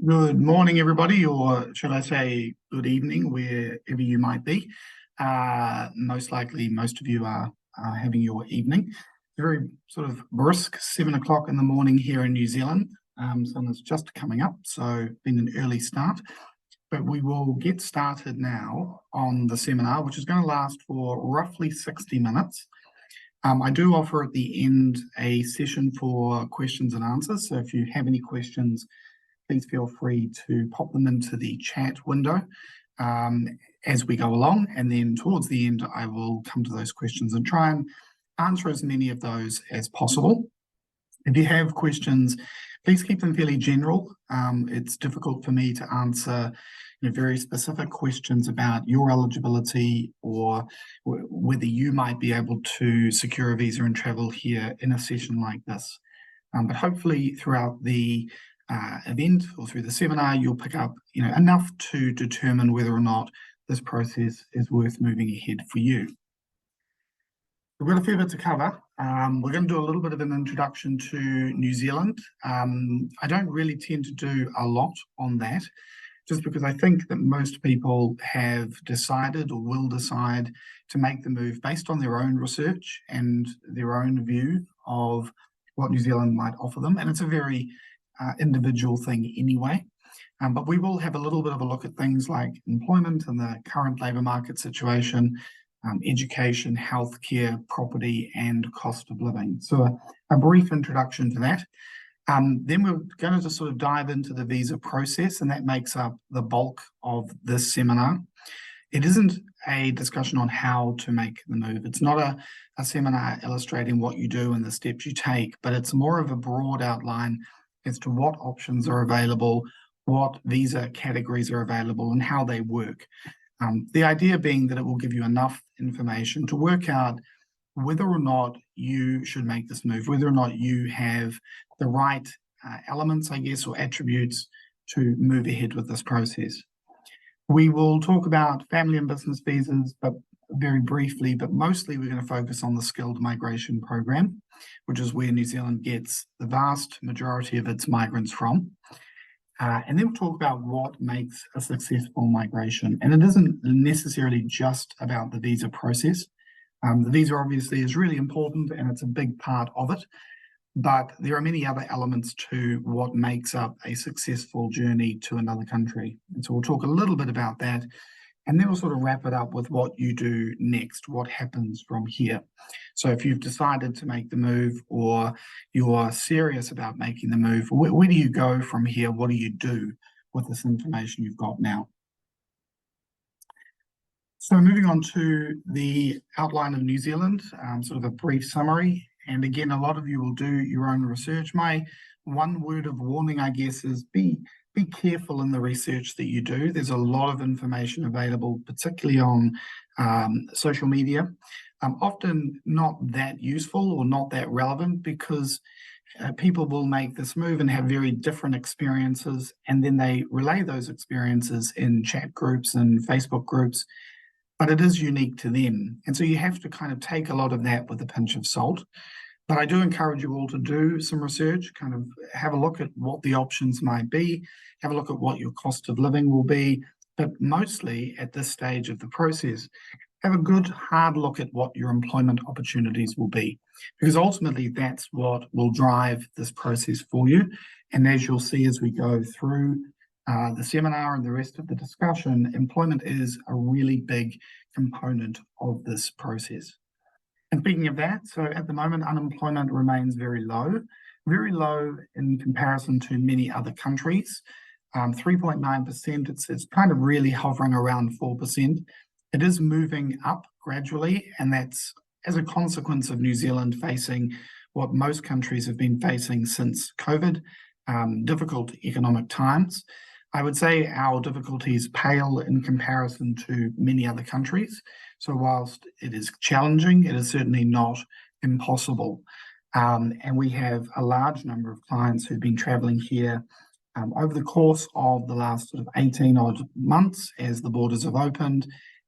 Good morning, everybody, or should I say good evening, wherever you might be. Most likely, most of you are having your evening. Very sort of brisk, 7 o'clock in the morning here in New Zealand. Sun is just coming up, so been an early start. But we will get started now on the seminar, which is going to last for roughly 60 minutes. I do offer at the end a session for questions and answers. So if you have any questions, please feel free to pop them into the chat window as we go along. And then towards the end, I will come to those questions and try and answer as many of those as possible. If you have questions, please keep them fairly general. It's difficult for me to answer very specific questions about your eligibility or whether you might be able to secure a visa and travel here in a session like this. But hopefully throughout the event or through the seminar, you'll pick up enough to determine whether or not this process is worth moving ahead for you. We've got a fair bit to cover. We're going to do a little bit of an introduction to New Zealand. I don't really tend to do a lot on that, just because I think that most people have decided or will decide to make the move based on their own research and their own view of what New Zealand might offer them. And it's a very individual thing anyway. But we will have a little bit of a look at things like employment and the current labour market situation, education, healthcare, property, and cost of living. So a brief introduction to that. Then we're going to just sort of dive into the visa process, and that makes up the bulk of this seminar. It isn't a discussion on how to make the move. It's not a seminar illustrating what you do and the steps you take, but it's more of a broad outline as to what options are available, what visa categories are available, and how they work. The idea being that it will give you enough information to work out whether or not you should make this move, whether or not you have the right elements, I guess, or attributes to move ahead with this process. We will talk about family and business visas, but very briefly, but mostly we're going to focus on the skilled migration program, which is where New Zealand gets the vast majority of its migrants from. And then we'll talk about what makes a successful migration. And it isn't necessarily just about the visa process. The visa obviously is really important and it's a big part of it, but there are many other elements to what makes up a successful journey to another country. And so we'll talk a little bit about that, and then we'll sort of wrap it up with what you do next, what happens from here. So if you've decided to make the move or you're serious about making the move, where do you go from here? What do you do with this information you've got now? So moving on to the outline of New Zealand, sort of a brief summary. And again, a lot of you will do your own research. My one word of warning, I guess, is be careful in the research that you do. There's a lot of information available, particularly on social media. Often not that useful or not that relevant, because people will make this move and have very different experiences, and then they relay those experiences in chat groups and Facebook groups, but it is unique to them. And so you have to kind of take a lot of that with a pinch of salt. But I do encourage you all to do some research, kind of have a look at what the options might be, have a look at what your cost of living will be, but mostly at this stage of the process, have a good hard look at what your employment opportunities will be, because ultimately that's what will drive this process for you. And as you'll see as we go through the seminar and the rest of the discussion, employment is a really big component of this process. And speaking of that, so at the moment, unemployment remains very low in comparison to many other countries. 3.9%, it's kind of really hovering around 4%. It is moving up gradually, and that's as a consequence of New Zealand facing what most countries have been facing since COVID, difficult economic times. I would say our difficulties pale in comparison to many other countries. So whilst it is challenging, it is certainly not impossible. And we have a large number of clients who've been travelling here over the course of the last sort of 18 odd months as the borders have opened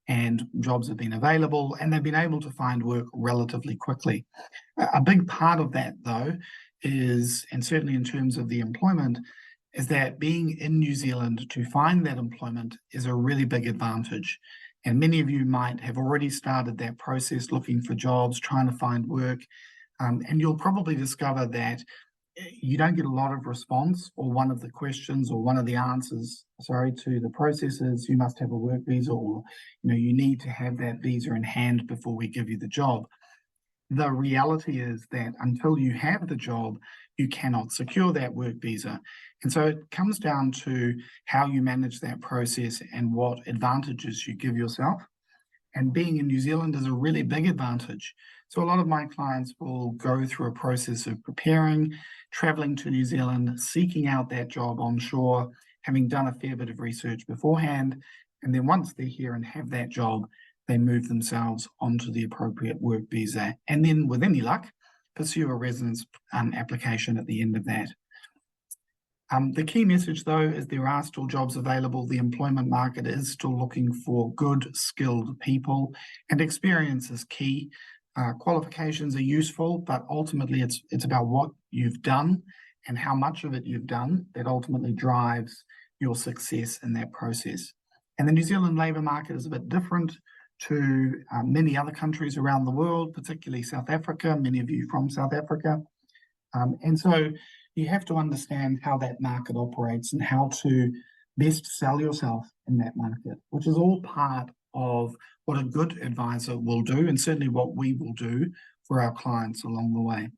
and jobs have been available, and they've been able to find work relatively quickly. A big part of that, though, is, and certainly in terms of the employment, is that being in New Zealand to find that employment is a really big advantage. And many of you might have already started that process looking for jobs, trying to find work, and you'll probably discover that you don't get a lot of response, or one of the questions or one of the answers, sorry, to the process is you must have a work visa, or you need to have that visa in hand before we give you the job. The reality is that until you have the job, you cannot secure that work visa. And so it comes down to how you manage that process and what advantages you give yourself. And being in New Zealand is a really big advantage. So a lot of my clients will go through a process of preparing, traveling to New Zealand, seeking out that job onshore, having done a fair bit of research beforehand. And then once they're here and have that job, they move themselves onto the appropriate work visa. And then with any luck, pursue a residence application at the end of that. The key message, though, is there are still jobs available. The employment market is still looking for good, skilled people, and experience is key. Qualifications are useful, but ultimately it's about what you've done and how much of it you've done that ultimately drives your success in that process. And the New Zealand labour market is a bit different to many other countries around the world, particularly South Africa, many of you from South Africa. And so you have to understand how that market operates and how to best sell yourself in that market, which is all part of what a good advisor will do, and certainly what we will do for our clients along the way.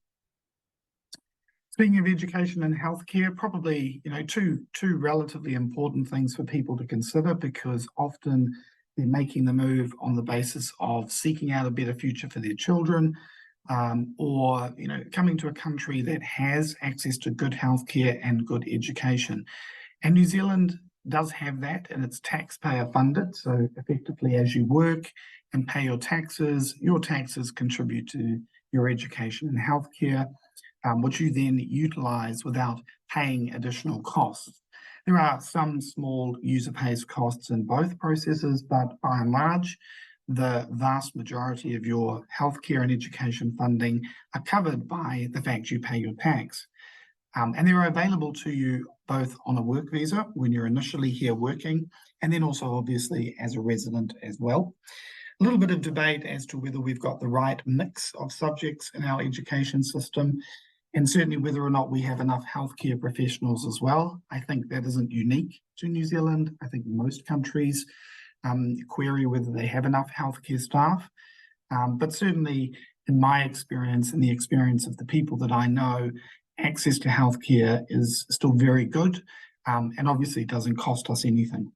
Speaking of education and healthcare, probably two relatively important things for people to consider, because often they're making the move on the basis of seeking out a better future for their children, or coming to a country that has access to good healthcare and good education. And New Zealand does have that, and it's taxpayer funded. So effectively, as you work and pay your taxes contribute to your education and healthcare, which you then utilize without paying additional costs. There are some small user pays costs in both processes, but by and large, the vast majority of your healthcare and education funding are covered by the fact you pay your tax. And they're available to you both on a work visa when you're initially here working, and then also obviously as a resident as well. A little bit of debate as to whether we've got the right mix of subjects in our education system, and certainly whether or not we have enough healthcare professionals as well. I think that isn't unique to New Zealand. I think most countries query whether they have enough healthcare staff. But certainly in my experience and the experience of the people that I know, access to healthcare is still very good, and obviously it doesn't cost us anything.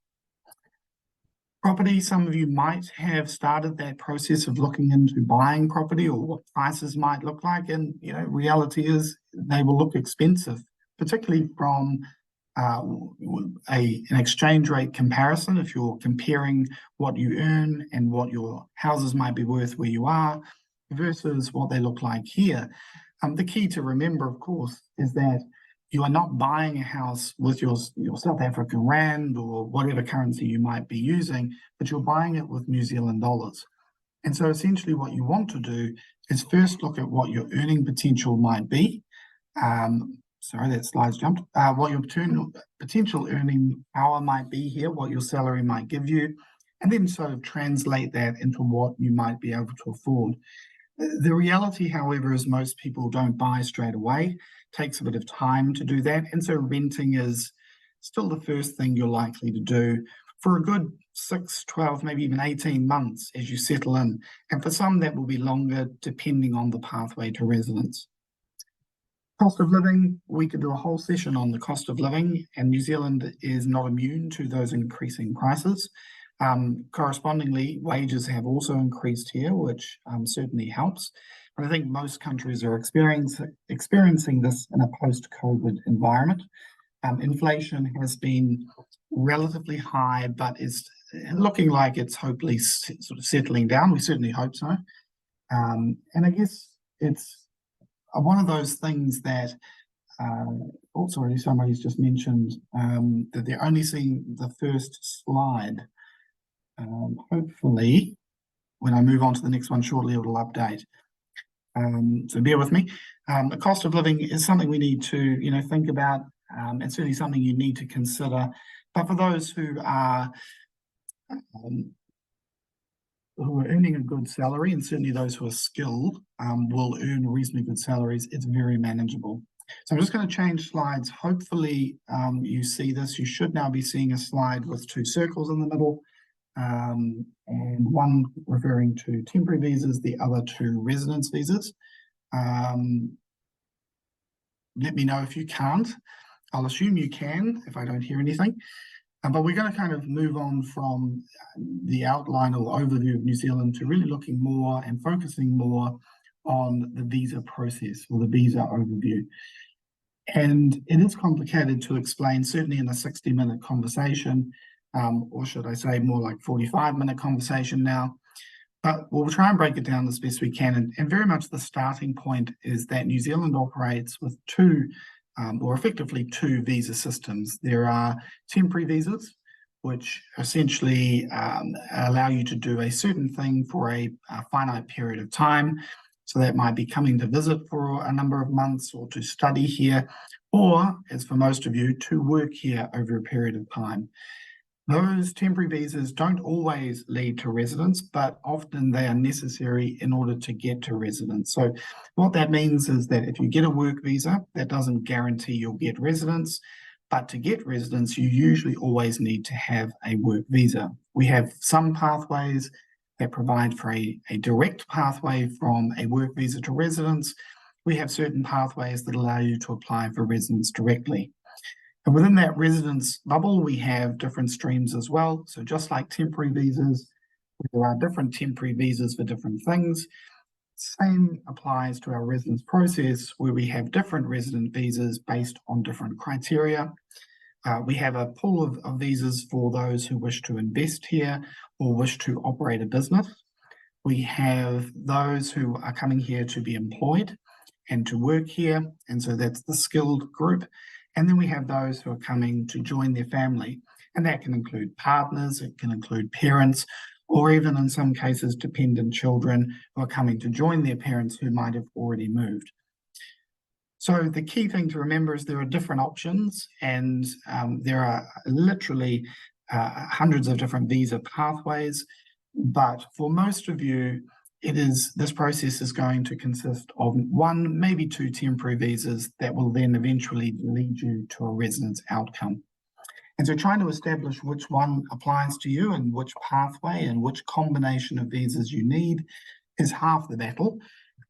Property, some of you might have started that process of looking into buying property or what prices might look like, and reality is they will look expensive, particularly from an exchange rate comparison. If you're comparing what you earn and what your houses might be worth where you are versus what they look like here, the key to remember, of course, is that you are not buying a house with your South African rand or whatever currency you might be using, but you're buying it with New Zealand dollars. And so essentially what you want to do is first look at what your earning potential might be. Sorry, that slide's jumped. What your potential earning power might be here, what your salary might give you, and then sort of translate that into what you might be able to afford. The reality, however, is most people don't buy straight away. It takes a bit of time to do that. And so renting is still the first thing you're likely to do for a good 6, 12, maybe even 18 months as you settle in. And for some, that will be longer, depending on the pathway to residence. Cost of living, we could do a whole session on the cost of living, and New Zealand is not immune to those increasing prices. Correspondingly, wages have also increased here, which certainly helps. But I think most countries are experiencing this in a post-COVID environment. Inflation has been relatively high, but is looking like it's hopefully sort of settling down. We certainly hope so. And I guess it's one of those things that, oh, sorry, somebody's just mentioned that they're only seeing the first slide. Hopefully, when I move on to the next one shortly, it will update. So bear with me. The cost of living is something we need to, think about. and certainly something you need to consider. But for those um, who are earning a good salary, and certainly those who are skilled will earn reasonably good salaries, it's very manageable. So I'm just going to change slides. Hopefully you see this. You should now be seeing a slide with two circles in the middle, and one referring to temporary visas, the other to residence visas. Let me know if you can't. I'll assume you can if I don't hear anything. But we're going to kind of move on from the outline or overview of New Zealand to really looking more and focusing more on the visa process or the visa overview. And it is complicated to explain, certainly in a 60-minute conversation, or should I say more like 45-minute conversation now. But we'll try and break it down as best we can. And very much the starting point is that New Zealand operates with two, or effectively two visa systems. There are temporary visas, which essentially allow you to do a certain thing for a finite period of time. So that might be coming to visit for a number of months or to study here, or, as for most of you, to work here over a period of time. Those temporary visas don't always lead to residence, but often they are necessary in order to get to residence. So what that means is that if you get a work visa, that doesn't guarantee you'll get residence, but to get residence, you usually always need to have a work visa. We have some pathways that provide for a direct pathway from a work visa to residence. We have certain pathways that allow you to apply for residence directly. And within that residence bubble, we have different streams as well. So just like temporary visas, there are different temporary visas for different things. Same applies to our residence process, where we have different resident visas based on different criteria. We have a pool of visas for those who wish to invest here or wish to operate a business. We have those who are coming here to be employed and to work here, and so that's the skilled group. And then we have those who are coming to join their family, and that can include partners, it can include parents, or even in some cases dependent children who are coming to join their parents who might have already moved. So the key thing to remember is there are different options, and there are literally hundreds of different visa pathways. But for most of you, this process is going to consist of one, maybe two temporary visas that will then eventually lead you to a residence outcome. And so trying to establish which one applies to you and which pathway and which combination of visas you need is half the battle.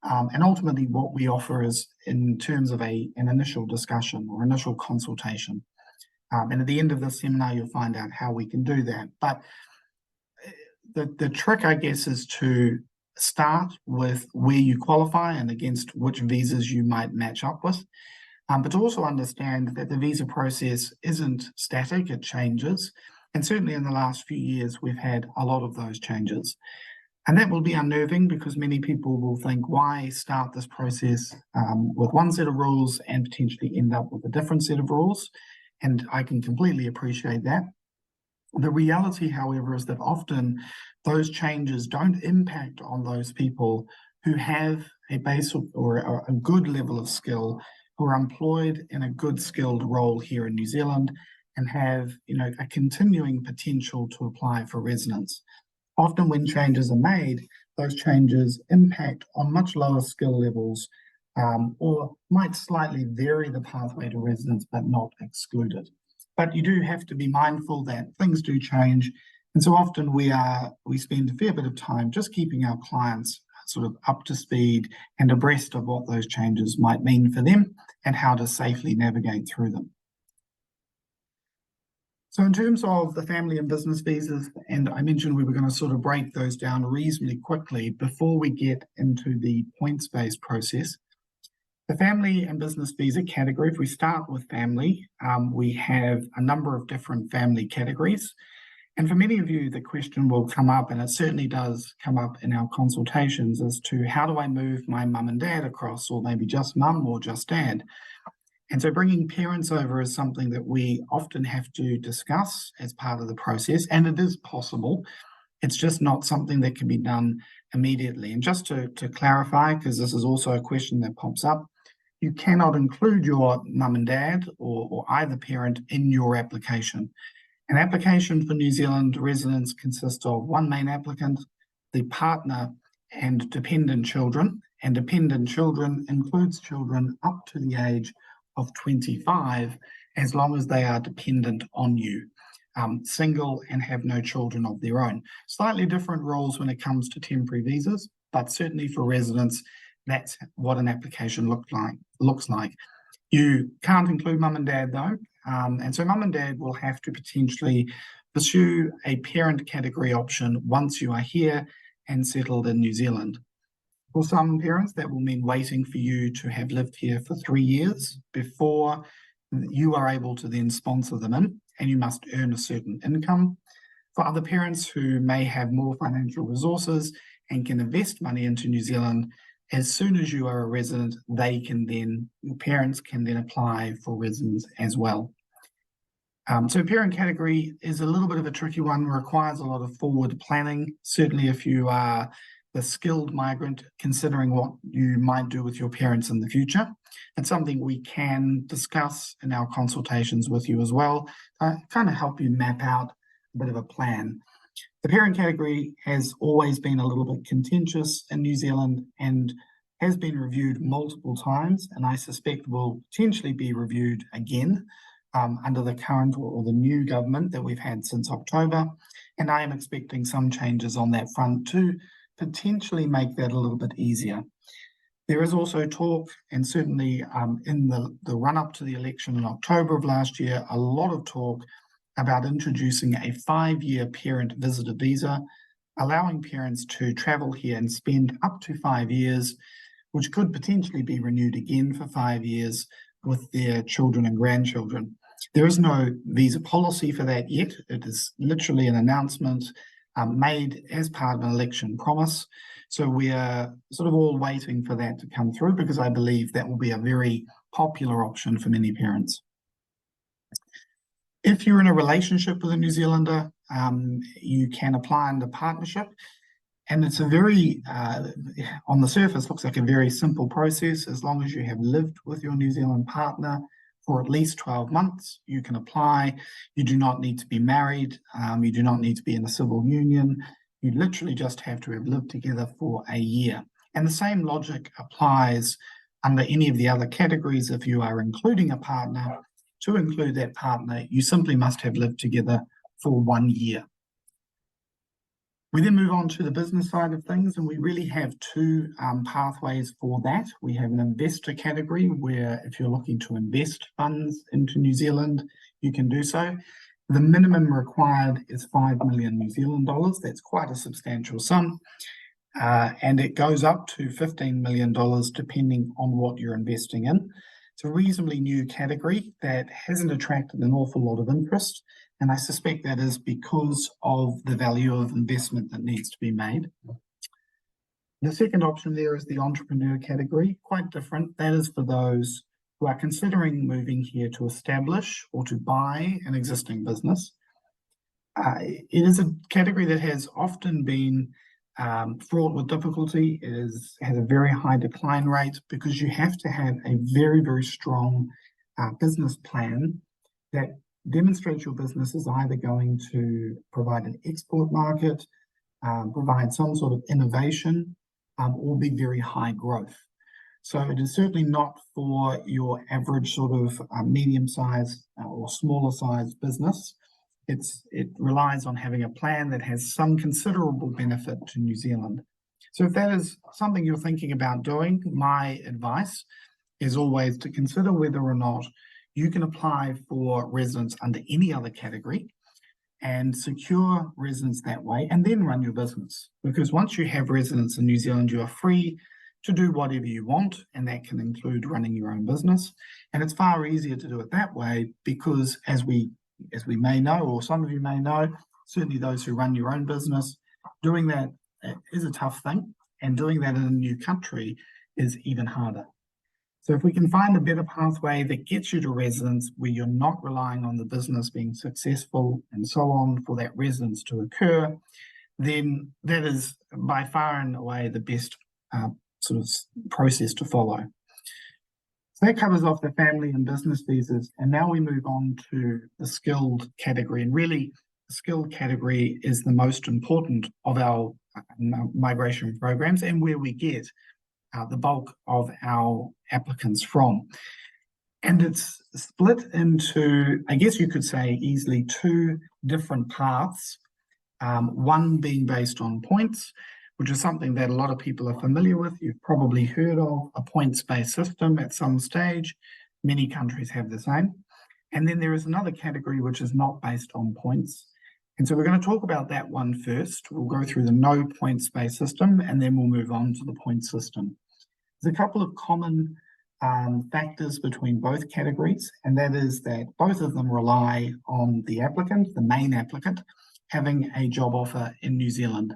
And ultimately what we offer is in terms of an initial discussion or initial consultation. And at the end of the seminar, you'll find out how we can do that. But the trick, I guess, is to start with where you qualify and against which visas you might match up with. But to also understand that the visa process isn't static, it changes. And certainly in the last few years, we've had a lot of those changes. And that will be unnerving because many people will think, why start this process with one set of rules and potentially end up with a different set of rules? And I can completely appreciate that. The reality, however, is that often those changes don't impact on those people who have a base or a good level of skill, who are employed in a good skilled role here in New Zealand and have, a continuing potential to apply for residence. Often when changes are made, those changes impact on much lower skill levels or might slightly vary the pathway to residence, but not exclude it. But you do have to be mindful that things do change. And so often we spend a fair bit of time just keeping our clients sort of up to speed and abreast of what those changes might mean for them and how to safely navigate through them. So in terms of the family and business visas, and I mentioned we were going to sort of break those down reasonably quickly before we get into the points-based process. The family and business visa category, if we start with family, we have a number of different family categories. And for many of you, the question will come up, and it certainly does come up in our consultations, as to how do I move my mum and dad across, or maybe just mum or just dad? And so bringing parents over is something that we often have to discuss as part of the process, and it is possible. It's just not something that can be done immediately. And just to clarify, because this is also a question that pops up, you cannot include your mum and dad or either parent in your application. An application for New Zealand residence consists of one main applicant, the partner, and dependent children. And dependent children includes children up to the age of 25, as long as they are dependent on you, single and have no children of their own. Slightly different rules when it comes to temporary visas, but certainly for residents, that's what an application looks like. You can't include mum and dad though, and so mum and dad will have to potentially pursue a parent category option once you are here and settled in New Zealand. For some parents, that will mean waiting for you to have lived here for 3 years before you are able to then sponsor them in, and you must earn a certain income. For other parents who may have more financial resources and can invest money into New Zealand, as soon as you are a resident, your parents can then apply for residence as well. So parent category is a little bit of a tricky one, requires a lot of forward planning. Certainly if you are the skilled migrant, considering what you might do with your parents in the future. It's something we can discuss in our consultations with you as well, kind of help you map out a bit of a plan. The parent category has always been a little bit contentious in New Zealand and has been reviewed multiple times, and I suspect will potentially be reviewed again under the current or the new government that we've had since October. And I am expecting some changes on that front to potentially make that a little bit easier. There is also talk, and certainly in the run-up to the election in October of last year, a lot of talk about introducing a 5-year parent visitor visa, allowing parents to travel here and spend up to 5 years, which could potentially be renewed again for 5 years with their children and grandchildren. There is no visa policy for that yet. It is literally an announcement made as part of an election promise. So we are sort of all waiting for that to come through, because I believe that will be a very popular option for many parents. If you're in a relationship with a New Zealander, you can apply under partnership. And it's a very, on the surface, looks like a very simple process. As long as you have lived with your New Zealand partner for at least 12 months, you can apply. You do not need to be married. You do not need to be in a civil union. You literally just have to have lived together for a year. And the same logic applies under any of the other categories. If you are including a partner, to include that partner, you simply must have lived together for 1 year. We then move on to the business side of things, and we really have two pathways for that. We have an investor category where if you're looking to invest funds into New Zealand, you can do so. The minimum required is 5 million New Zealand dollars. That's quite a substantial sum. And it goes up to $15 million depending on what you're investing in. It's a reasonably new category that hasn't attracted an awful lot of interest. And I suspect that is because of the value of investment that needs to be made. The second option there is the entrepreneur category, quite different. That is for those who are considering moving here to establish or to buy an existing business. It is a category that has often been fraught with difficulty. It has a very high decline rate because you have to have a very, very strong business plan that demonstrates your business is either going to provide an export market, provide some sort of innovation, or be very high growth. So it is certainly not for your average sort of medium-sized or smaller-sized business. It relies on having a plan that has some considerable benefit to New Zealand. So if that is something you're thinking about doing, my advice is always to consider whether or not you can apply for residence under any other category and secure residence that way, and then run your business. Because once you have residence in New Zealand, you are free to do whatever you want, and that can include running your own business. And it's far easier to do it that way because, as we may know, or some of you may know, certainly those who run your own business, doing that is a tough thing, and doing that in a new country is even harder. So if we can find a better pathway that gets you to residence where you're not relying on the business being successful and so on for that residence to occur, then that is by far and away the best sort of process to follow. So that covers off the family and business visas. And now we move on to the skilled category. And really, the skilled category is the most important of our migration programs and where we get the bulk of our applicants from. And it's split into, I guess you could say, easily two different paths. One being based on points, which is something that a lot of people are familiar with. You've probably heard of a points-based system at some stage. Many countries have the same. And then there is another category which is not based on points. And so we're going to talk about that one first. We'll go through the no points-based system, and then we'll move on to the point system. There's a couple of common factors between both categories, and that is that both of them rely on the applicant, the main applicant, having a job offer in New Zealand.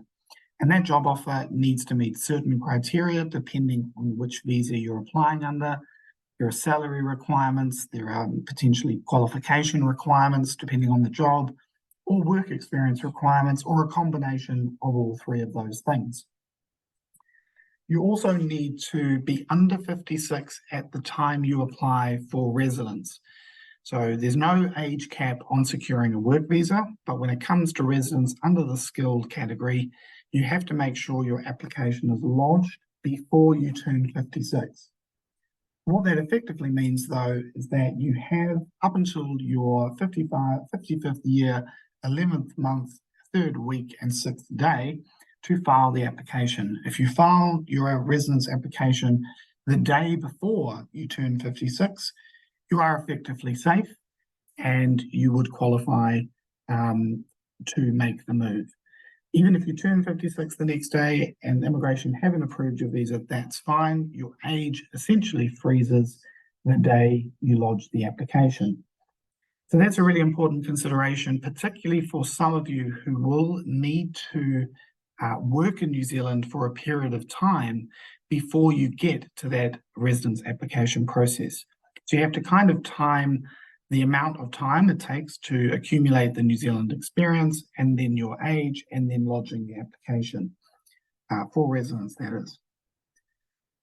And that job offer needs to meet certain criteria depending on which visa you're applying under. There are salary requirements, there are potentially qualification requirements depending on the job, or work experience requirements, or a combination of all three of those things. You also need to be under 56 at the time you apply for residence. So there's no age cap on securing a work visa, but when it comes to residence under the skilled category, you have to make sure your application is lodged before you turn 56. What that effectively means, though, is that you have up until your 55th year, 11th month, 3rd week, and 6th day to file the application. If you file your residence application the day before you turn 56, you are effectively safe and you would qualify to make the move. Even if you turn 56 the next day and immigration haven't approved your visa, that's fine. Your age essentially freezes the day you lodge the application. So that's a really important consideration, particularly for some of you who will need to work in New Zealand for a period of time before you get to that residence application process. So you have to kind of time the amount of time it takes to accumulate the New Zealand experience and then your age and then lodging the application for residence, that is.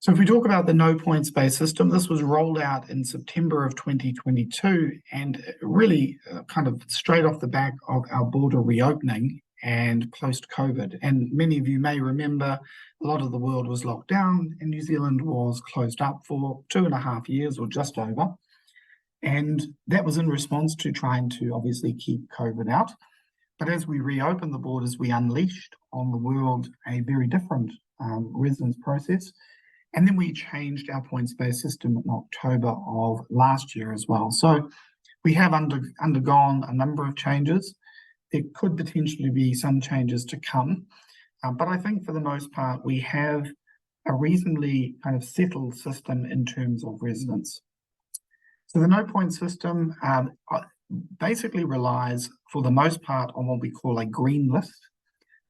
So if we talk about the no points-based system, this was rolled out in September of 2022 and really kind of straight off the back of our border reopening and post-COVID. And many of you may remember a lot of the world was locked down and New Zealand was closed up for 2.5 years or just over. And that was in response to trying to obviously keep COVID out. But as we reopened the borders, we unleashed on the world a very different residence process. And then we changed our points-based system in October of last year as well. So we have undergone a number of changes. There could potentially be some changes to come. But I think for the most part, we have a reasonably kind of settled system in terms of residence. So the no point system basically relies for the most part on what we call a green list.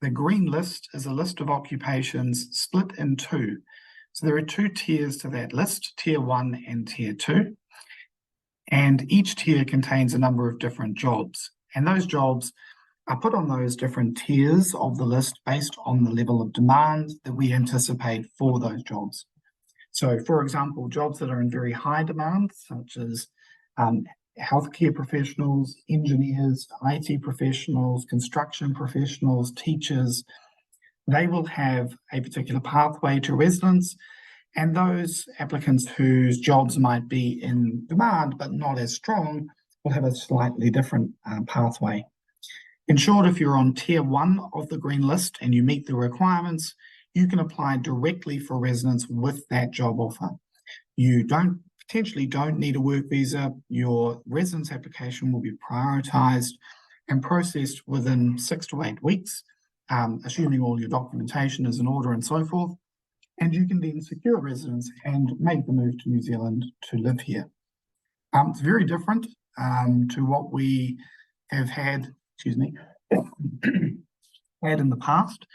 The green list is a list of occupations split in two. So there are two tiers to that list, tier 1 and tier 2. And each tier contains a number of different jobs. And those jobs are put on those different tiers of the list based on the level of demand that we anticipate for those jobs. So, for example, jobs that are in very high demand, such as healthcare professionals, engineers, IT professionals, construction professionals, teachers, they will have a particular pathway to residence. And those applicants whose jobs might be in demand but not as strong will have a slightly different pathway. In short, if you're on tier 1 of the green list and you meet the requirements, you can apply directly for residence with that job offer. You potentially don't need a work visa. Your residence application will be prioritized and processed within 6 to 8 weeks, assuming all your documentation is in order and so forth. And you can then secure residence and make the move to New Zealand to live here. It's very different to what we have had in the past,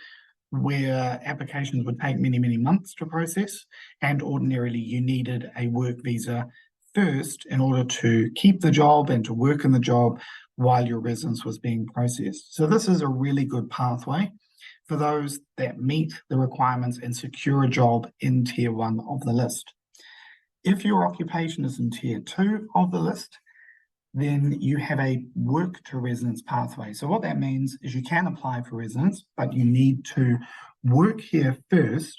where applications would take many, many months to process, and ordinarily you needed a work visa first in order to keep the job and to work in the job while your residence was being processed. So this is a really good pathway for those that meet the requirements and secure a job in tier 1 of the list. If your occupation is in Tier 2 of the list, then you have a work to residence pathway. So what that means is you can apply for residence, but you need to work here first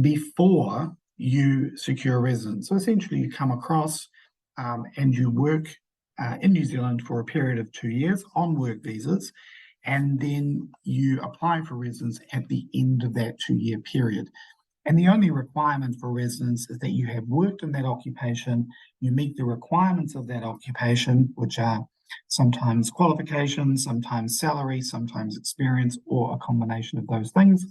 before you secure residence. So essentially you come across and you work in New Zealand for a period of 2 years on work visas, and then you apply for residence at the end of that 2-year period. And the only requirement for residence is that you have worked in that occupation, you meet the requirements of that occupation, which are sometimes qualifications, sometimes salary, sometimes experience, or a combination of those things.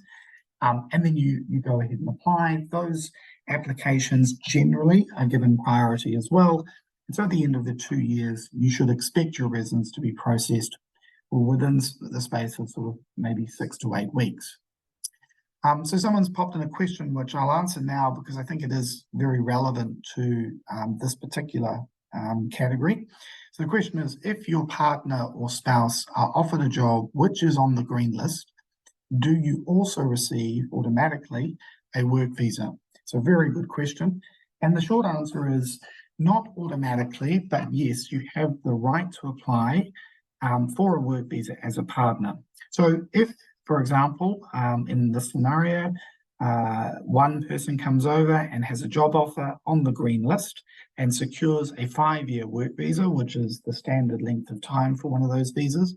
And then you go ahead and apply. Those applications generally are given priority as well. And so at the end of the 2 years, you should expect your residence to be processed within the space of sort of maybe 6 to 8 weeks. So someone's popped in a question, which I'll answer now because I think it is very relevant to this particular category. So the question is, if your partner or spouse are offered a job which is on the green list, do you also receive automatically a work visa? So very good question. And the short answer is not automatically, but yes, you have the right to apply for a work visa as a partner. So if, for example, in this scenario, one person comes over and has a job offer on the green list and secures a 5-year work visa, which is the standard length of time for one of those visas,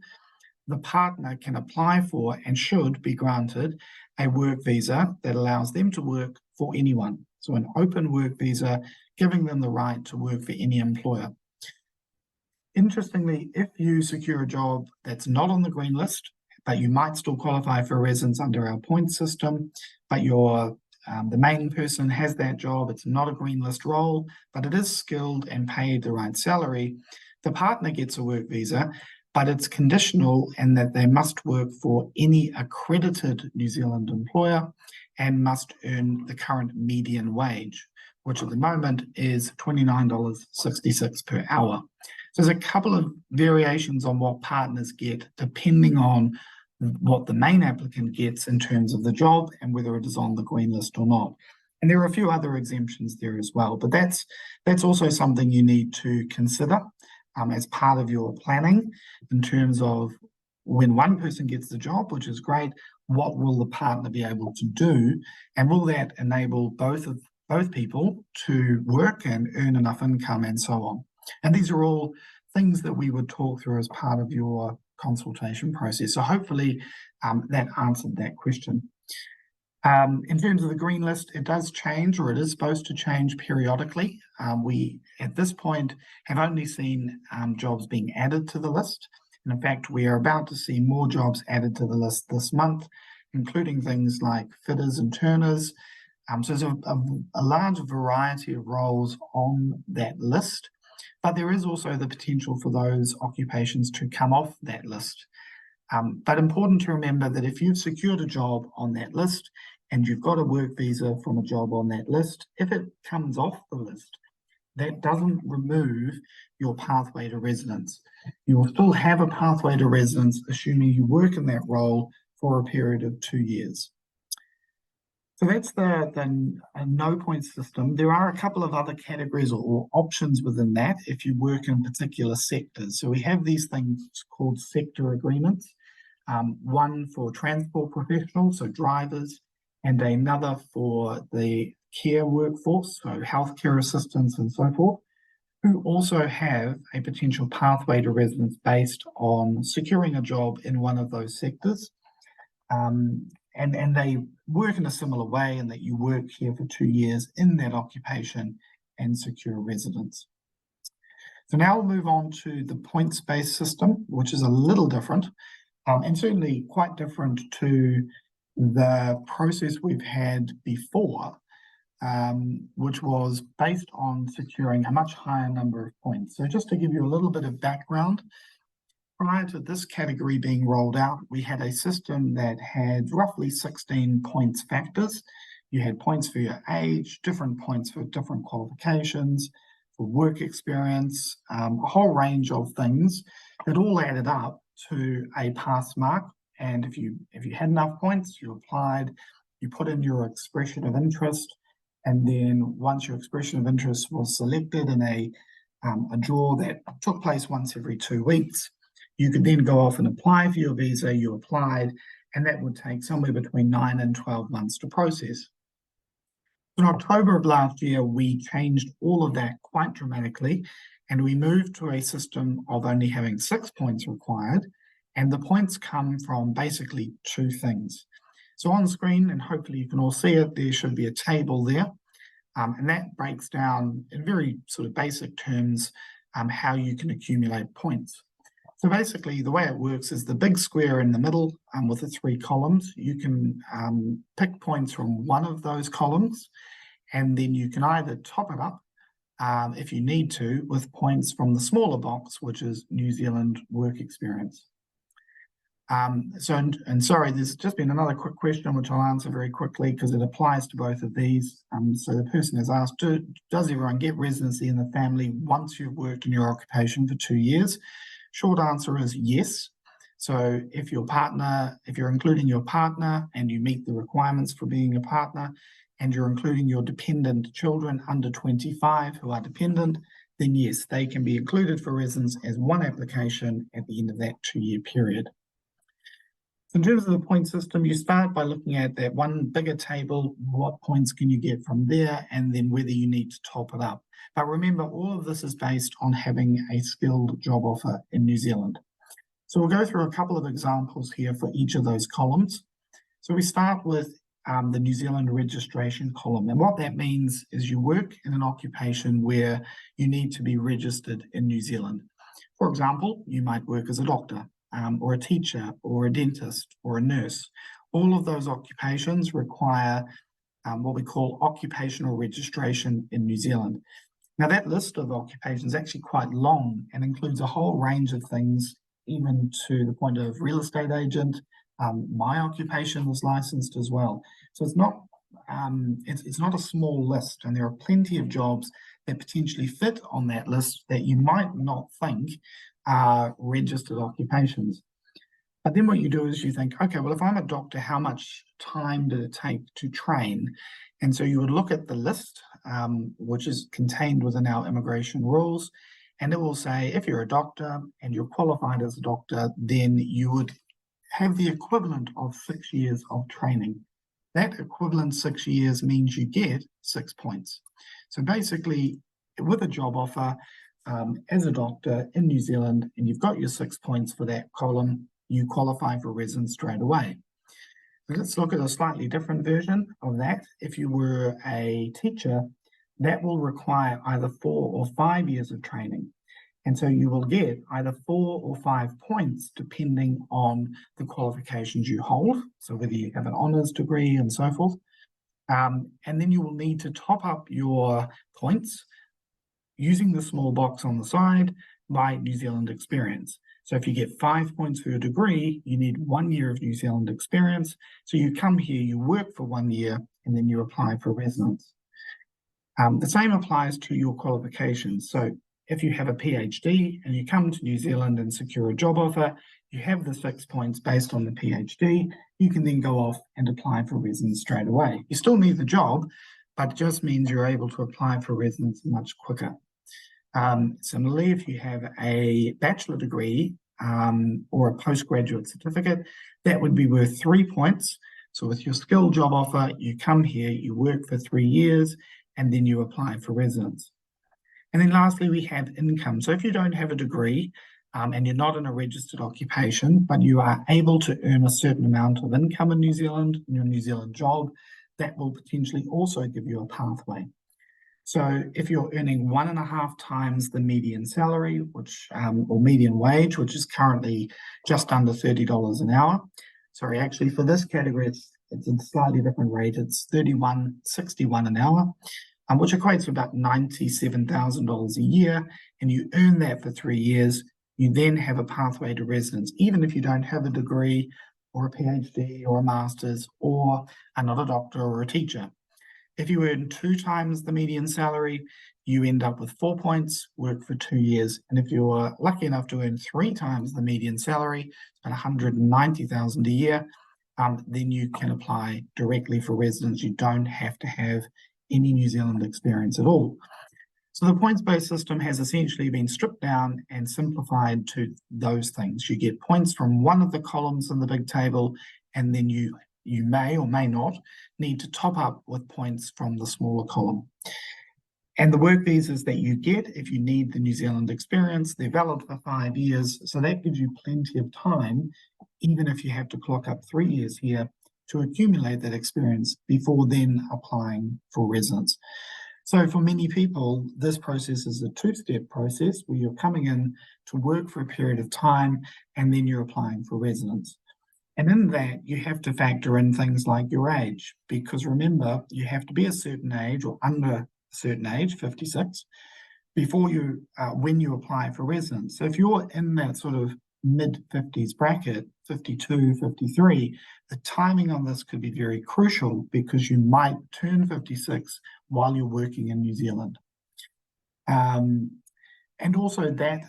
the partner can apply for and should be granted a work visa that allows them to work for anyone. So an open work visa, giving them the right to work for any employer. Interestingly, if you secure a job that's not on the green list, but you might still qualify for residence under our point system, but the main person has that job, it's not a green list role, but it is skilled and paid the right salary, the partner gets a work visa, but it's conditional in that they must work for any accredited New Zealand employer and must earn the current median wage, which at the moment is $29.66 per hour. So there's a couple of variations on what partners get depending on what the main applicant gets in terms of the job and whether it is on the green list or not. And there are a few other exemptions there as well, but that's also something you need to consider as part of your planning in terms of when one person gets the job, which is great, what will the partner be able to do, and will that enable both people to work and earn enough income and so on. And these are all things that we would talk through as part of your consultation process. So hopefully that answered that question. In terms of the green list, it does change, or it is supposed to change periodically. We, at this point, have only seen jobs being added to the list. And in fact, we are about to see more jobs added to the list this month, including things like fitters and turners. So there's a large variety of roles on that list, but there is also the potential for those occupations to come off that list. But important to remember that if you've secured a job on that list and you've got a work visa from a job on that list, if it comes off the list, that doesn't remove your pathway to residence. You will still have a pathway to residence, assuming you work in that role for a period of 2 years. So that's the no point system. There are a couple of other categories or options within that if you work in particular sectors. So we have these things called sector agreements, one for transport professionals, so drivers, and another for the care workforce, so healthcare assistants and so forth, who also have a potential pathway to residence based on securing a job in one of those sectors. And they work in a similar way in that you work here for 2 years in that occupation and secure residence. So now we'll move on to the points-based system, which is a little different, and certainly quite different to the process we've had before, which was based on securing a much higher number of points. So just to give you a little bit of background, prior to this category being rolled out, we had a system that had roughly 16 points factors. You had points for your age, different points for different qualifications, for work experience, a whole range of things that all added up to a pass mark. And if you had enough points, you applied, you put in your expression of interest, And then once your expression of interest was selected in a draw that took place once every 2 weeks, you could then go off and apply for your visa. You applied, and that would take somewhere between 9 and 12 months to process. In October of last year, we changed all of that quite dramatically, and we moved to a system of only having 6 points required, and the points come from basically 2 things. So on screen, and hopefully you can all see it, there should be a table there, and that breaks down in very sort of basic terms how you can accumulate points. So basically, the way it works is the big square in the middle with the 3 columns. You can pick points from one of those columns, and then you can either top it up if you need to with points from the smaller box, which is New Zealand work experience. Sorry, there's just been another quick question which I'll answer very quickly because it applies to both of these. So the person has asked, does everyone get residency in the family once you've worked in your occupation for 2 years? Short answer is yes. So if you're including your partner and you meet the requirements for being a partner, and you're including your dependent children under 25 who are dependent, then yes, they can be included for residence as one application at the end of that 2-year period. In terms of the point system, you start by looking at that one bigger table, what points can you get from there, and then whether you need to top it up. But remember, all of this is based on having a skilled job offer in New Zealand. So we'll go through a couple of examples here for each of those columns. So we start with the New Zealand registration column. And what that means is you work in an occupation where you need to be registered in New Zealand. For example, you might work as a doctor, or a teacher, or a dentist, or a nurse. All of those occupations require what we call occupational registration in New Zealand. Now, that list of occupations is actually quite long and includes a whole range of things, even to the point of real estate agent. My occupation was licensed as well. So it's not a small list, and there are plenty of jobs that potentially fit on that list that you might not think are registered occupations. But then what you do is you think, okay, well, if I'm a doctor, how much time did it take to train? And so you would look at the list, which is contained within our immigration rules, and it will say, if you're a doctor and you're qualified as a doctor, then you would have the equivalent of 6 years of training. That equivalent 6 years means you get 6 points. So basically, with a job offer, as a doctor in New Zealand, and you've got your 6 points for that column, you qualify for residence straight away. So let's look at a slightly different version of that. If you were a teacher, that will require either 4 or 5 years of training. And so you will get either 4 or 5 points depending on the qualifications you hold. So whether you have an honours degree and so forth. And then you will need to top up your points using the small box on the side by New Zealand experience. So if you get 5 points for your degree, you need 1 year of New Zealand experience. So you come here, you work for 1 year, and then you apply for residence. The same applies to your qualifications. So if you have a PhD and you come to New Zealand and secure a job offer, you have the 6 points based on the PhD, you can then go off and apply for residence straight away. You still need the job, but it just means you're able to apply for residence much quicker. Similarly, if you have a bachelor degree or a postgraduate certificate, that would be worth 3 points. So with your skilled job offer, you come here, you work for 3 years, and then you apply for residence. And then lastly, we have income. So if you don't have a degree and you're not in a registered occupation, but you are able to earn a certain amount of income in New Zealand, in your New Zealand job, that will potentially also give you a pathway. So if you're earning 1.5 times the median salary, or median wage, which is currently just under $30 an hour. Sorry, actually for this category, it's a slightly different rate. It's $31.61 an hour, which equates to about $97,000 a year. And you earn that for 3 years. You then have a pathway to residence, even if you don't have a degree or a PhD or a master's or are not a doctor or a teacher. If you earn 2 times the median salary, you end up with 4 points, work for 2 years. And if you're lucky enough to earn 3 times the median salary, about $190,000 a year, then you can apply directly for residence. You don't have to have any New Zealand experience at all. So the points-based system has essentially been stripped down and simplified to those things. You get points from one of the columns in the big table, and then you may or may not need to top up with points from the smaller column. And the work visas that you get, if you need the New Zealand experience, they're valid for 5 years. So that gives you plenty of time, even if you have to clock up 3 years here, to accumulate that experience before then applying for residence. So for many people, this process is a two-step process where you're coming in to work for a period of time and then you're applying for residence. And in that, you have to factor in things like your age, because remember, you have to be a certain age or under a certain age, 56, before you, when you apply for residence. So if you're in that sort of mid-50s bracket, 52, 53, the timing on this could be very crucial because you might turn 56 while you're working in New Zealand. And also that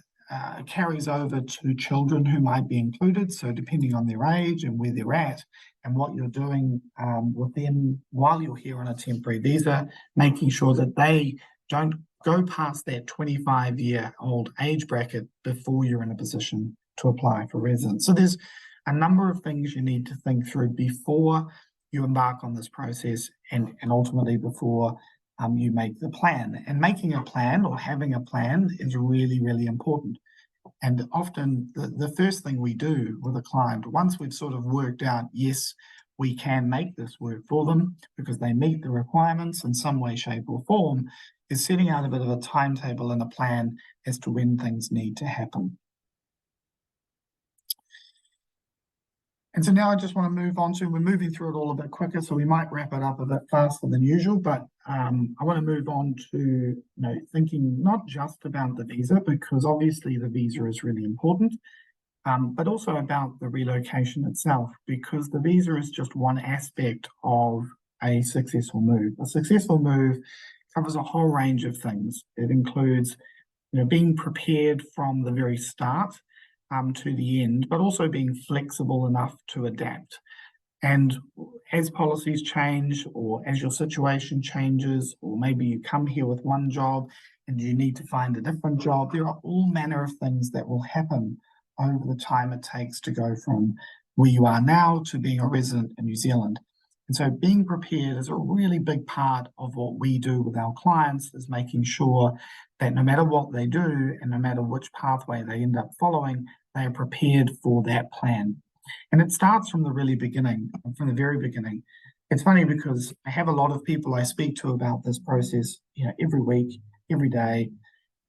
carries over to children who might be included. So depending on their age and where they're at and what you're doing with them while you're here on a temporary visa, making sure that they don't go past that 25-year-old age bracket before you're in a position to apply for residence. So there's a number of things you need to think through before you embark on this process and ultimately before you make the plan. And making a plan or having a plan is really, really important. And often the first thing we do with a client, once we've sort of worked out, yes, we can make this work for them because they meet the requirements in some way, shape or form, is setting out a bit of a timetable and a plan as to when things need to happen. And so now I just want to move on to, we're moving through it all a bit quicker, so we might wrap it up a bit faster than usual, but I want to move on to thinking not just about the visa, because obviously the visa is really important, but also about the relocation itself, because the visa is just one aspect of a successful move. A successful move covers a whole range of things. It includes being prepared from the very start to the end, but also being flexible enough to adapt. And as policies change, or as your situation changes, or maybe you come here with one job and you need to find a different job, there are all manner of things that will happen over the time it takes to go from where you are now to being a resident in New Zealand. And so being prepared is a really big part of what we do with our clients, is making sure that no matter what they do and no matter which pathway they end up following, they are prepared for that plan. And it starts from the really beginning, from the very beginning. It's funny because I have a lot of people I speak to about this process, every week, every day,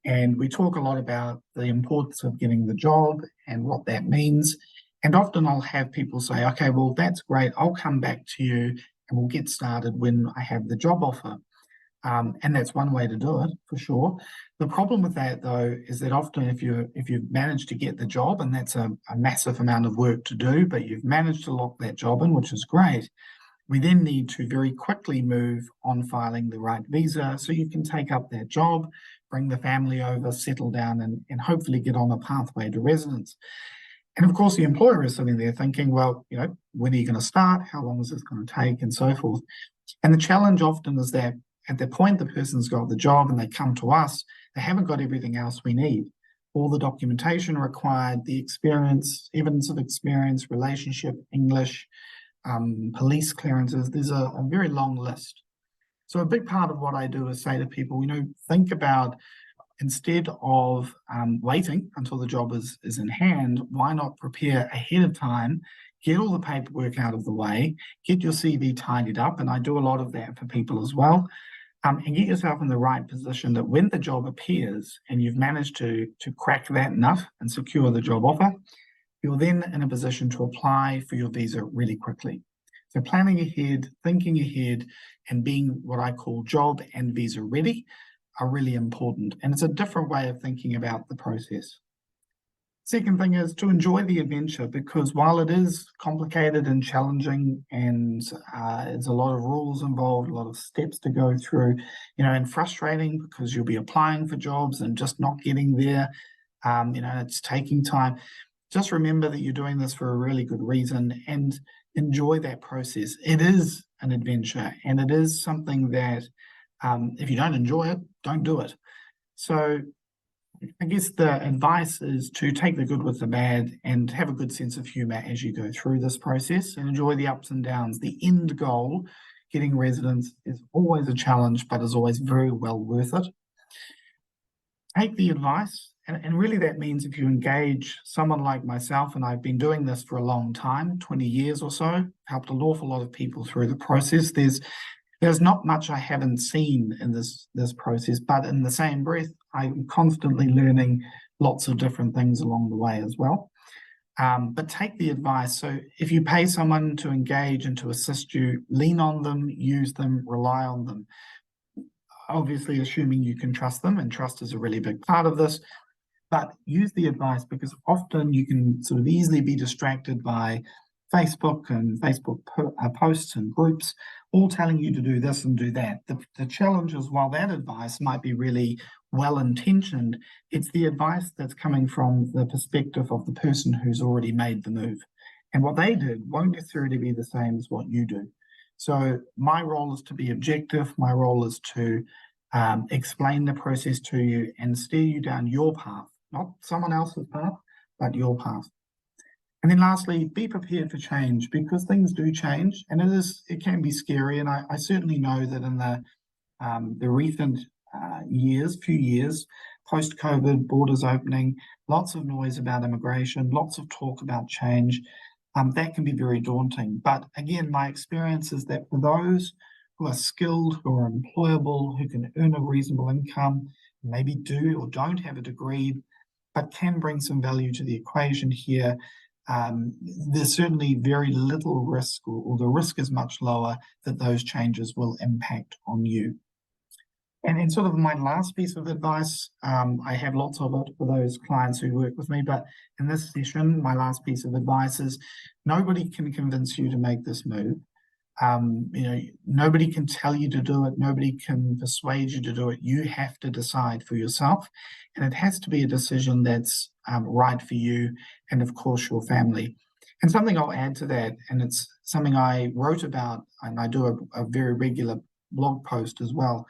and we talk a lot about the importance of getting the job and what that means. And often I'll have people say, okay, well, that's great. I'll come back to you and we'll get started when I have the job offer. And that's one way to do it, for sure. The problem with that, though, is that often if you've managed to get the job, and that's a massive amount of work to do, but you've managed to lock that job in, which is great, we then need to very quickly move on filing the right visa so you can take up that job, bring the family over, settle down, and hopefully get on a pathway to residence. And of course, the employer is sitting there thinking, well, when are you going to start? How long is this going to take? And so forth. And the challenge often is that at the point the person's got the job and they come to us, they haven't got everything else we need. All the documentation required, the experience, evidence of experience, relationship, English, police clearances. There's a very long list. So a big part of what I do is say to people, think about, instead of waiting until the job is in hand, why not prepare ahead of time, get all the paperwork out of the way, get your CV tidied up, and I do a lot of that for people as well, and get yourself in the right position that when the job appears and you've managed to crack that nut and secure the job offer, you're then in a position to apply for your visa really quickly. So planning ahead, thinking ahead, and being what I call job and visa ready are really important. And it's a different way of thinking about the process. Second thing is to enjoy the adventure, because while it is complicated and challenging and there's a lot of rules involved, a lot of steps to go through, and frustrating because you'll be applying for jobs and just not getting there, it's taking time. Just remember that you're doing this for a really good reason and enjoy that process. It is an adventure, and it is something that If you don't enjoy it, don't do it. So I guess the advice is to take the good with the bad and have a good sense of humor as you go through this process and enjoy the ups and downs. The end goal, getting residence, is always a challenge, but is always very well worth it. Take the advice, and really that means if you engage someone like myself, and I've been doing this for a long time, 20 years or so, helped an awful lot of people through the process. There's not much I haven't seen in this process, but in the same breath, I'm constantly learning lots of different things along the way as well. But take the advice. So if you pay someone to engage and to assist you, lean on them, use them, rely on them. Obviously, assuming you can trust them, and trust is a really big part of this. But use the advice, because often you can sort of easily be distracted by Facebook and Facebook posts and groups, all telling you to do this and do that. The challenge is, while that advice might be really well-intentioned, it's the advice that's coming from the perspective of the person who's already made the move. And what they did won't necessarily be the same as what you do. So my role is to be objective. My role is to explain the process to you and steer you down your path, not someone else's path, but your path. And then lastly, be prepared for change, because things do change, and it can be scary. And I certainly know that in the recent few years, post-COVID, borders opening, lots of noise about immigration, lots of talk about change, that can be very daunting. But again, my experience is that for those who are skilled, who are employable, who can earn a reasonable income, maybe do or don't have a degree, but can bring some value to the equation here, there's certainly very little risk, or the risk is much lower that those changes will impact on you. And sort of my last piece of advice, I have lots of it for those clients who work with me, but in this session, my last piece of advice is nobody can convince you to make this move. Nobody can tell you to do it. Nobody can persuade you to do it. You have to decide for yourself, and it has to be a decision that's right for you and, of course, your family. And something I'll add to that, and it's something I wrote about, and I do a very regular blog post as well,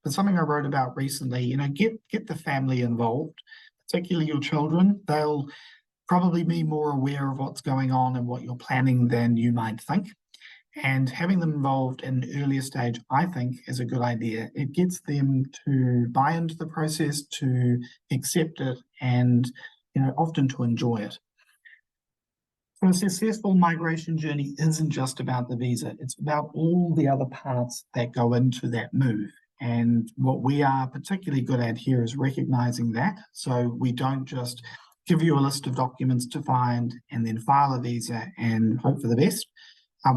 but something I wrote about recently, get the family involved, particularly your children. They'll probably be more aware of what's going on and what you're planning than you might think. And having them involved in an earlier stage, I think, is a good idea. It gets them to buy into the process, to accept it, and often to enjoy it. So a successful migration journey isn't just about the visa. It's about all the other parts that go into that move. And what we are particularly good at here is recognizing that. So we don't just give you a list of documents to find and then file a visa and hope for the best.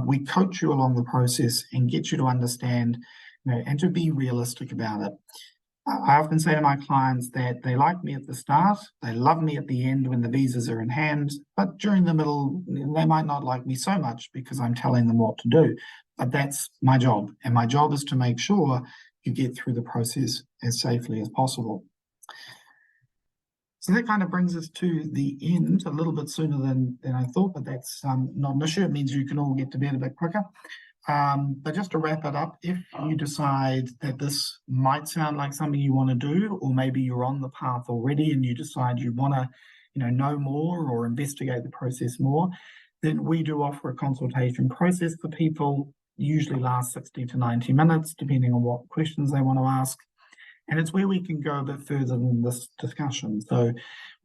We coach you along the process and get you to understand, and to be realistic about it. I often say to my clients that they like me at the start, they love me at the end when the visas are in hand, but during the middle, they might not like me so much because I'm telling them what to do. But that's my job, and my job is to make sure you get through the process as safely as possible. So that kind of brings us to the end a little bit sooner than I thought, but that's not an issue. It means you can all get to bed a bit quicker. But just to wrap it up, if you decide that this might sound like something you want to do, or maybe you're on the path already and you decide you want to know more or investigate the process more, then we do offer a consultation process for people. Usually lasts 60 to 90 minutes, depending on what questions they want to ask. And it's where we can go a bit further than this discussion. So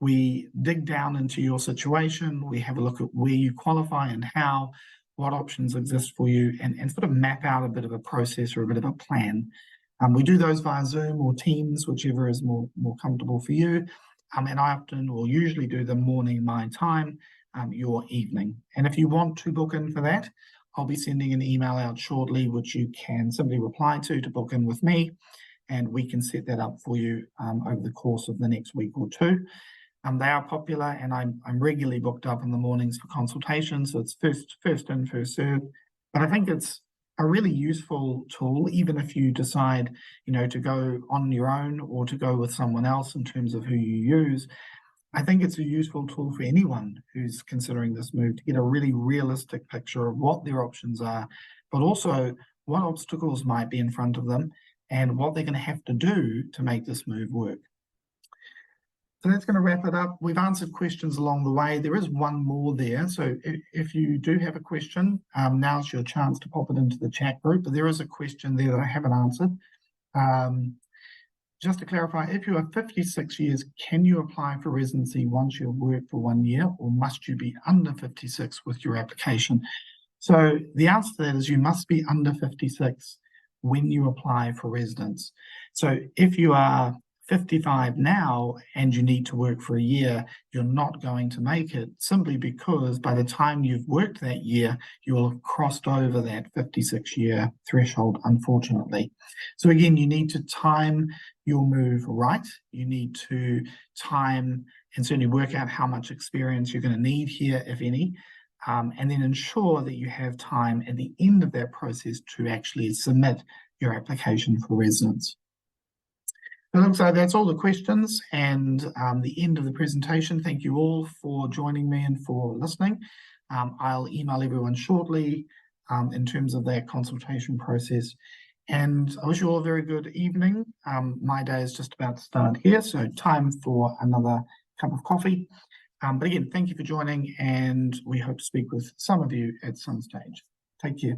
we dig down into your situation, we have a look at where you qualify and how, what options exist for you, and sort of map out a bit of a process or a bit of a plan. We do those via Zoom or Teams, whichever is more comfortable for you. And I often or usually do the morning my time, your evening. And if you want to book in for that, I'll be sending an email out shortly, which you can simply reply to book in with me. And we can set that up for you over the course of the next week or two. They are popular, and I'm regularly booked up in the mornings for consultations, so it's first in, first served. But I think it's a really useful tool, even if you decide, to go on your own or to go with someone else in terms of who you use. I think it's a useful tool for anyone who's considering this move to get a really realistic picture of what their options are, but also what obstacles might be in front of them, and what they're going to have to do to make this move work. So that's going to wrap it up. We've answered questions along the way. There is one more there. So if you do have a question, now's your chance to pop it into the chat group. But there is a question there that I haven't answered. Just to clarify, if you are 56 years, can you apply for residency once you've worked for 1 year, or must you be under 56 with your application? So the answer to that is you must be under 56 when you apply for residence. So if you are 55 now and you need to work for a year, you're not going to make it, simply because by the time you've worked that year, you will have crossed over that 56-year threshold, unfortunately. So again, you need to time your move right. You need to time and certainly work out how much experience you're going to need here, if any, and then ensure that you have time at the end of that process to actually submit your application for residence. It looks like that's all the questions and the end of the presentation. Thank you all for joining me and for listening. I'll email everyone shortly in terms of that consultation process. And I wish you all a very good evening. My day is just about to start here, so time for another cup of coffee. But again, thank you for joining, and we hope to speak with some of you at some stage. Take care.